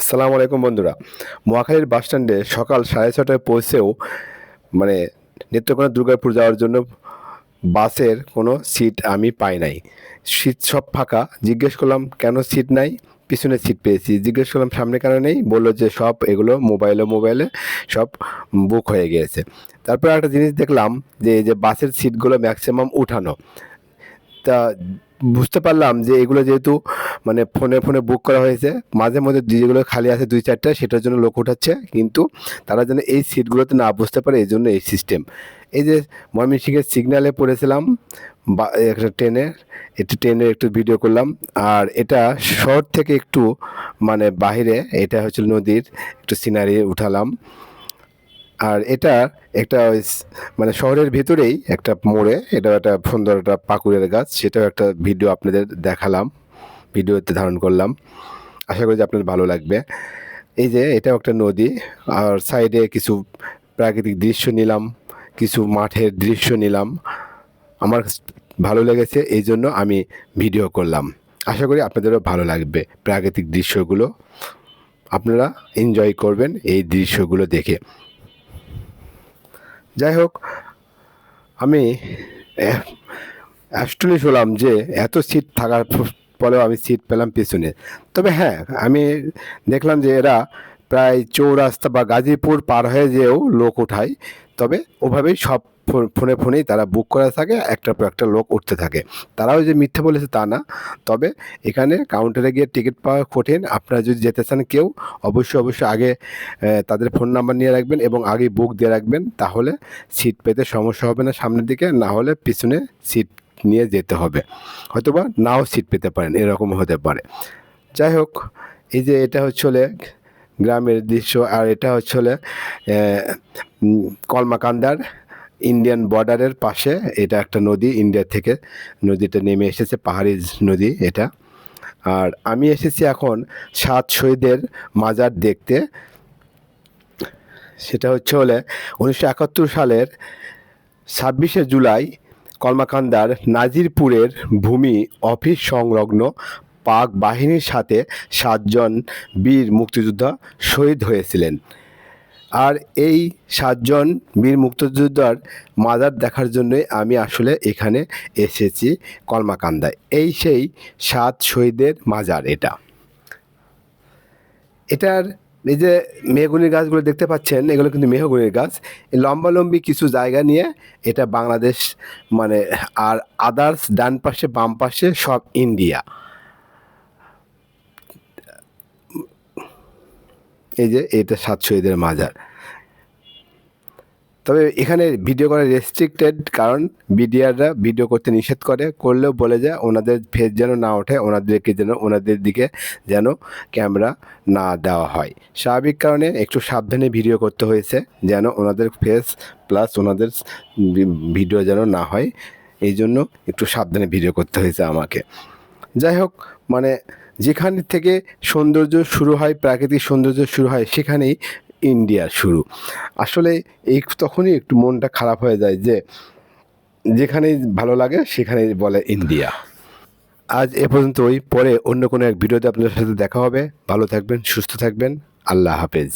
আসসালামু আলাইকুম বন্ধুরা। মহাখালীর বাসস্ট্যান্ডে সকাল 6:30টায় পৌঁছেও মানে নেত্রকোনা দুর্গাপুর যাওয়ার জন্য বাসের কোনো সিট আমি পাই নাই। সিট সব ফাঁকা। জিজ্ঞেস করলাম কেন সিট নাই? পিছনে সিট পেয়েছি। জিজ্ঞেস করলাম সামনে কেন নেই? বলল যে সব এগুলো মোবাইলে সব বুক হয়ে গিয়েছে। তারপর একটা জিনিস দেখলাম যে এই যে বাসের সিটগুলো ম্যাক্সিমাম উঠানো। তা বুঝতে পারলাম যে এগুলো যেহেতু ফোনে বুক করা হয়েছে, মাঝে মধ্যে যেগুলো খালি আছে ২-৪টা সেটার জন্য লোক উঠাচ্ছে। কিন্তু তারা যেন এই সিটগুলোতে না বসতে পারে এজন্য এই সিস্টেম। এই যে ময়মনসিংহের সিগন্যালে পড়েছিলাম বা একটা ট্রেনের একটু ভিডিও করলাম। আর এটা শহর থেকে একটু বাহিরে, এটা হচ্ছে নদীর একটু সিনারি উঠালাম। আর এটা একটা শহরের ভিতরেই একটা মোড়ে, এটাও একটা সুন্দর একটা পাকুড়ের গাছ, সেটাও একটা ভিডিও আপনাদের দেখালাম, ভিডিওতে ধারণ করলাম। আশা করি যে আপনাদের ভালো লাগবে। এই যে এটাও একটা নদী, আর সাইডে কিছু প্রাকৃতিক দৃশ্য নিলাম, কিছু মাঠের দৃশ্য নিলাম। আমার ভালো লেগেছে, এই জন্য আমি ভিডিও করলাম। আশা করি আপনাদেরও ভালো লাগবে প্রাকৃতিক দৃশ্যগুলো। আপনারা এনজয় করবেন এই দৃশ্যগুলো দেখে। যাই হোক, আমি অ্যাস্টনিশ হলাম যে এত সিট থাকার পরেও আমি সিট পেলাম পেছনে। তবে হ্যাঁ, আমি দেখলাম যে এরা প্রায় চৌরাস্তা বা গাজীপুর পার হয়ে যেয়েও লোক ওঠায়। তবে ওভাবেই সব ফোনেই তারা বুক করা থাকে, একটার পর একটা লোক উঠতে থাকে। তারাও যে মিথ্যে বলেছে তা না। তবে এখানে কাউন্টারে গিয়ে টিকিট পাওয়া কঠিন। আপনারা যদি যেতে চান কেউ, অবশ্যই আগে তাদের ফোন নাম্বার নিয়ে রাখবেন এবং আগেই বুক দিয়ে রাখবেন। তাহলে সিট পেতে সমস্যা হবে না সামনের দিকে, না হলে পিছনে সিট নিয়ে যেতে হবে। হয়তোবা নাও সিট পেতে পারেন, এরকম হতে পারে। যাই হোক, এই যে এটা হচ্ছে হলে গ্রামের দৃশ্য, আর এটা হচ্ছে হলে কলমাকান্দার ইন্ডিয়ান বর্ডারের পাশে। এটা একটা নদী, ইন্ডিয়া থেকে নদীটা নেমে এসেছে, পাহাড়ি নদী এটা। আর আমি এসেছি এখন ৭ শহীদের মাজার দেখতে। সেটা হচ্ছে হলে ১৯৭১ সালের ২৬শে জুলাই কলমাকান্দার নাজিরপুরের ভূমি অফিস সংলগ্ন পাক বাহিনীর সাথে ৭ জন বীর মুক্তিযোদ্ধা শহীদ হয়েছিলেন। আর এই ৭ জন বীর মুক্তিযোদ্ধার মাজার দেখার জন্যই আমি আসলে এখানে এসেছি কলমাকান্দায়। এই সেই ৭ শহীদের মাজার এটা। এটার এই যে মেহগনির গাছগুলো দেখতে পাচ্ছেন, এগুলো কিন্তু মেহগনির গাছ। এই লম্বালম্বি কিছু জায়গা নিয়ে এটা বাংলাদেশ, মানে আর আদার্স ডান পাশে বাম পাশে সব ইন্ডিয়া। এই যে এটা ৭ শহীদের মাজার। তবে এখানে ভিডিও করা রেস্ট্রিক্টেড, কারণ বিডিআররা ভিডিও করতে নিষেধ করে, করলেও বলে যায় ওনাদের ফেস যেন না ওঠে, ওনাদের দিকে যেন ক্যামেরা না দেওয়া হয়। স্বাভাবিক কারণে একটু সাবধানে ভিডিও করতে হয়েছে, যেন ওনাদের ফেস প্লাস ওনাদের ভিডিও যেন না হয়, এই জন্য একটু সাবধানে ভিডিও করতে হয়েছে আমাকে। যাই হোক, যেখান থেকে সৌন্দর্য শুরু হয়, প্রাকৃতিক সৌন্দর্য শুরু হয়, সেখানেই ইন্ডিয়া শুরু। আসলে এই তখনই একটু মনটা খারাপ হয়ে যায় যে যেখানেই ভালো লাগে সেখানেই বলে ইন্ডিয়া। আজ এ পর্যন্তই। পরে অন্য কোনো এক ভিডিওতে আপনাদের সাথে দেখা হবে। ভালো থাকবেন, সুস্থ থাকবেন। আল্লাহ হাফেজ।